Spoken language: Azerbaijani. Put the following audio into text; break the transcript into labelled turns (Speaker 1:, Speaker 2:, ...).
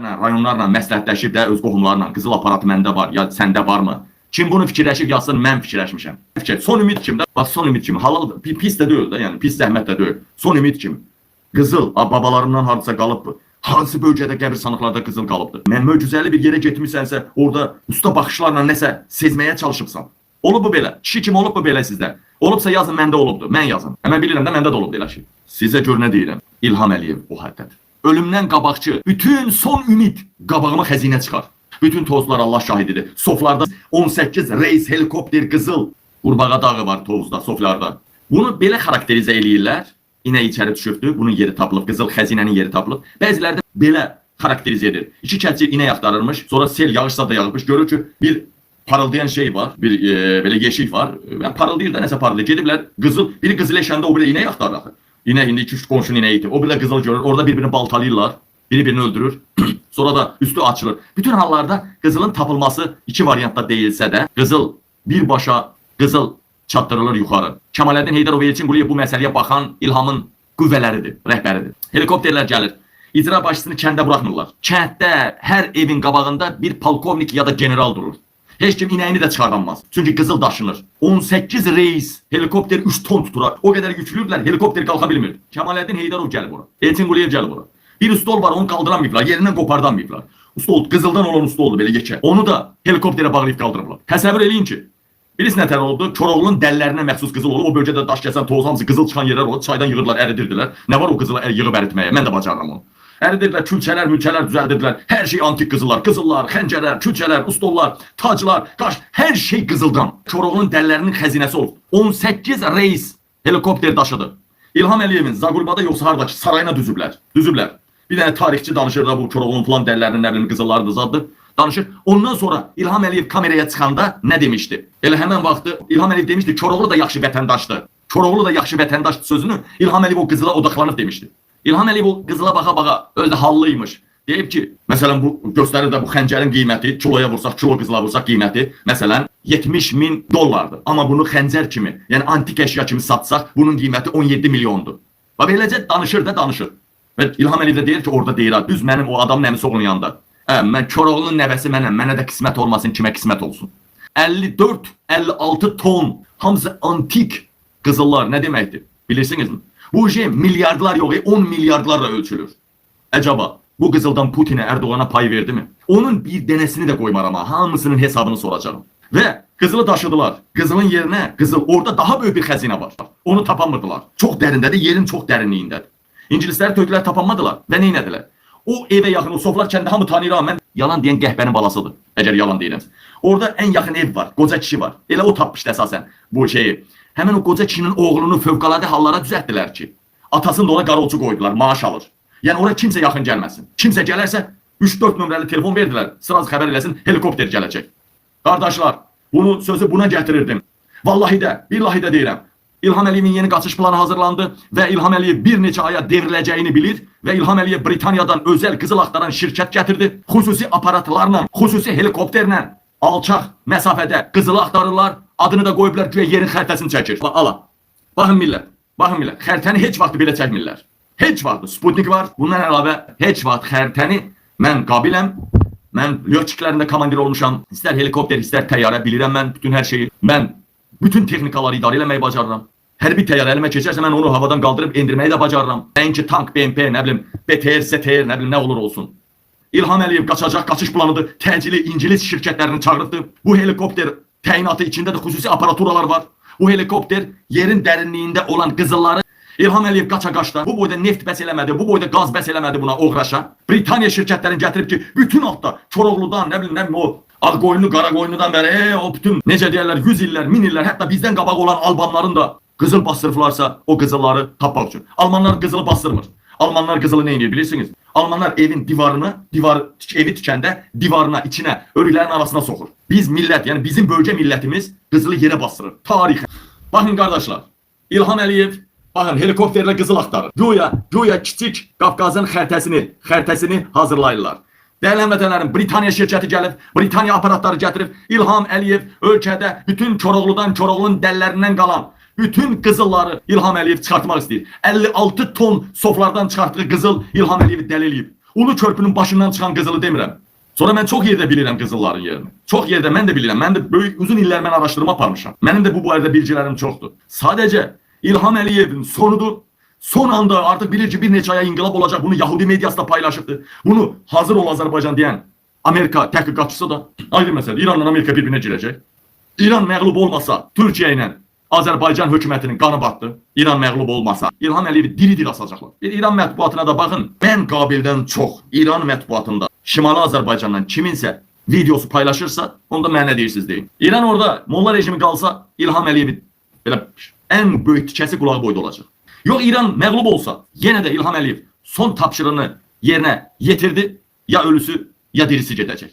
Speaker 1: rayonlarla məsləhətləşib də öz qohumlarla qızıl aparatı məndə var, ya səndə varmı? Kim bunu fikirləşib yazsın, mən fikirləşmişəm. Son ümid kimi də, bax son ümid kimi, halal pis də deyil də, yəni pis zəhmət də deyil. Son ümid kimi. Qızıl babalarından hardasa qalıbdır. Hansı bölgədə qəbirstanlıqlarda qızıl qalıbdır. Mən möcüzəli bir yerə getmisənsə, orada usta baxışlarla nəsə sezməyə çalışıbsan. Olub bu belə. Kişi kimi olub bu belə sizdə. Olubsa yazın, məndə olubdur. Mən yazın. Mən bilirəm də məndə də olub belə şey. Sizə gör nə deyirəm. İlham Əliyev o həddədir. Ölümdən qabaqçı, bütün son ümid qabağıma xəzinə çıxar. Bütün tozlar Allah şahididir. Soflarda 18 reis helikopter qızıl. Qurbağa dağı var Tovuzda, Soflarda. Bunu belə xarakterizə eləyirlər. İnə içəri düşübdür, bunun yeri tapılıb, qızıl xəzinənin yeri tapılıb. Bəziləri də belə xarakterizə edir. İki kəlçi inək axtarırmış, sonra sel yağışsa da yağıbmış. Görür ki, bir parıldayan şey var, bir belə yeşik var. Yəni parıldayır da nəsə parıldayır. Gediblər qızıl, biri qızıl eşəndə o belə inək axtarır axı. İnək indi 2-3 qonşunun inəyidir. O belə qızıl görür, orada bir-birini baltalayırlar, biri-birini öldürür. Sonra da üstü açılır. Bütün hallarda qızılın tapılması iki variantda deyilsə də, qızıl birbaşa qızıl çatdırılır yuxarı. Kemaləddin Heydərov Elçinquliyev bu məsələyə baxan İlhamın qüvvələridir, rəhbəridir. Helikopterlər gəlir. İcra başçısını kəndə buraxmırlar. Kənddə hər evin qabağında bir polkovnik ya da general durur. Heç kim inəyini də çıxardanmaz. Çünki qızıl daşınır. 18 reis helikopter 3 ton tuturar. O qədər yüklüdürlər, helikopter qalxa bilmir. Kemaləddin Heydərov gəlib ora. Elçinquliyev gəlib ora. Bir stol var, onu qaldıramayıblar, yerindən qopardanmayıblar. Stol, qızıldan olan stoldur belə yekə. Onu da helikopterə bağlayıb qaldırıblar. Təsəvvür eləyin ki, birisi nətər oldu? Koroğlunun dəllərinə məxsus qızıl oldu. O bölgədə daş kəsən, toz hamısı qızıl çıxan yerlər oldu. Çaydan yığırlar, əridirdilər. Nə var o qızılı yığıb əritməyə? Mən də bacarıram onu. Əridirdilər, külçələr, mülçələr düzəldirdilər. Hər şey antik qızıllar, qızıllar, xəncərlər, külçələr, ustollar, taclar, qaş, hər şey qızıldan. Koroğlunun dəllərinin xəzinəsi oldu. 18 reis helikopter daşıdı. İlham Əliyevin Zaqulbada yoxsa hardakı sarayına düzüblər. Düzüblər. Bir dənə tarixçi danışır da bu Koroğlunun falan dəllərinin, nə bilim, qızıllarıdır, zaddır. Danışır. Ondan sonra İlham Əliyev kameraya çıxanda nə demişdi? Elə həmən vaxtı İlham Əliyev demişdi, Koroğlu da yaxşı vətəndaşdır. Koroğlu da yaxşı vətəndaşdır sözünü İlham Əliyev o qızıla odaqlanıb demişdi. İlham Əliyev o qızıla baxa-baxa özü də hallıymış. Deyib ki, məsələn bu göstərir də bu xəncərin qiyməti, kiloya vursaq, kilo qızıla vursaq qiyməti, məsələn 70.000 dollardır. Amma bunu xəncər kimi, yəni antik əşya kimi satsaq, bunun qiyməti 17 milyondur. Və beləcə danışır da danışır. Və İlham Əliyev də deyir ki, orada deyir, düz mənim o adamın əmisi oğlunun yanında. Mən Koroğlunun nəvəsi mənəm, mənə də qismət olmasın, kimə qismət olsun. 54-56 ton, hamısı antik qızıllar nə deməkdir? Bilirsinizmi? Bu şey milyardlar yox, 10 milyardlarla ölçülür. Əcaba, bu qızıldan Putinə, Ərdoğana pay verdi mi? Onun bir dənəsini də qoymaram ha, hamısının hesabını soracağım. Və qızılı daşıdılar. Qızılın yerinə, qızıl, orada daha böyük bir xəzinə var. Onu tapamırdılar. Çox dərindədir, yerin çox dərinliyindədir. İngilisləri, türklər tapanmadılar və nə etdilər? O evə yaxın, o Soflar kəndi hamı tanıyıram. Mən yalan deyən qəhbənin balasıdır, əgər yalan deyirəmsə. Orada ən yaxın ev var, qoca kişi var. Elə o tapmışdı əsasən bu şeyi. Həmin o qoca kişinin oğlunu fövqəladə hallara düzəltdilər ki, atasını da ona qarolçu qoydular, maaş alır. Yəni oraya kimsə yaxın gəlməsin. Kimsə gələrsə 3-4 nömrəli telefon verdilər, sırası xəbər eləsin, helikopter gələcək. Qardaşlar, bunu sözü buna gətirirdim. Vallahi də, billahi də deyirəm. İlham Əliyevin yeni qaçış planı hazırlandı və İlham Əliyev bir neçə aya devriləcəyini bilir və İlham Əliyev Britaniyadan özəl qızıl axtaran şirkət gətirdi. Xüsusi aparatlarla, xüsusi helikopterlə alçaq məsafədə qızılı axtarırlar. Adını da qoyublar ki, yerin xəritəsini çəkir. Ala. Baxın millət, baxın millət. Xəritəni heç vaxt belə çəkmirlər. Heç vaxt. Sputnik var. Bundan əlavə heç vaxt xəritəni mən qabiləm. Mən lyoçiklərində komandir olmuşam. İstər helikopter, istər təyyarə bilirəm mən bütün hər şeyi. Mən bütün texnikaları idarə eləməyi bacarıram. Hər bir təyyarə əlimə keçərsə mən onu havadan qaldırıb endirməyi də bacarıram. Nəinki tank, BMP, nə bilim, BTR, STR, nə bilim, nə olur olsun. İlham Əliyev qaçacaq, qaçış planıdır. Təcili İngilis şirkətlərini çağırıbdır. Bu helikopter təyinatı içində də xüsusi aparaturalar var. Bu helikopter yerin dərinliyində olan qızılları İlham Əliyev qaça-qaçda bu boyda neft bəs eləmədi, bu boyda qaz bəs eləmədi buna oğraşa. Britaniya şirkətlərini gətirib ki, bütün altda Koroğludan, nə bilim, o Ağqoyunlu, Qaraqoyunludan bəri, o bütün necə deyərlər, 100 illər, 1000 illər, hətta bizdən qabaq olan Albanların da qızıl bastırıblarsa o qızılları tapmaq üçün. Almanlar qızılı bastırmır. Almanlar qızılı nə edir bilirsiniz? Almanlar evin divarını, evi tikəndə divarına, içinə, örüklərin arasına soxur. Biz millət, yəni bizim bölgə millətimiz qızılı yerə bastırır. Tarixən. Baxın qardaşlar, İlham Əliyev, baxın helikopterlə qızıl axtarır. Güya kiçik Qafqazın xəritəsini hazırlayırlar. Dəyərli həmvətənlərim, Britaniya şirkəti gəlib, Britaniya aparatları gətirib, İlham Əliyev ölkədə bütün Koroğludan, Koroğlunun dəllərindən qalan bütün qızılları İlham Əliyev çıxartmaq istəyir. 56 ton Soflardan çıxartdığı qızıl İlham Əliyevi dəli eləyib. Ulu körpünün başından çıxan qızılı demirəm. Sonra mən çox yerdə bilirəm qızılların yerini. Çox yerdə mən də bilirəm. Mən də böyük uzun illər mən araşdırma aparmışam. Mənim də bu barədə bilgilərim çoxdur. Sadəcə İlham Əliyevin sonudur. Son anda artıq bilir ki, bir neçə aya inqilab olacaq. Bunu Yahudi mediasında paylaşıbdı. Bunu hazır ol Azərbaycan deyən Amerika təhqiqatçısı da ayrı məsələ. İranla Amerika bir-birinə girəcək. İran məğlub olmasa Türkiyə ilə Azərbaycan hökumətinin qanı batdı. İran məğlub olmasa İlham Əliyevi diri-diri asacaqlar. Bir İran mətbuatına da baxın. Mən qabildən çox İran mətbuatında Şimali Azərbaycandan kiminsə videosu paylaşırsa, onda mənə nə deyirsiniz deyin. İran orada molla rejimi qalsa İlham Əliyevi belə ən böyük tikəsi qulağı boyda olacaq. Yox, İran məğlub olsa yenə də İlham Əliyev son tapşırığını yerinə yetirdi. Ya ölüsü ya dirisi gedəcək.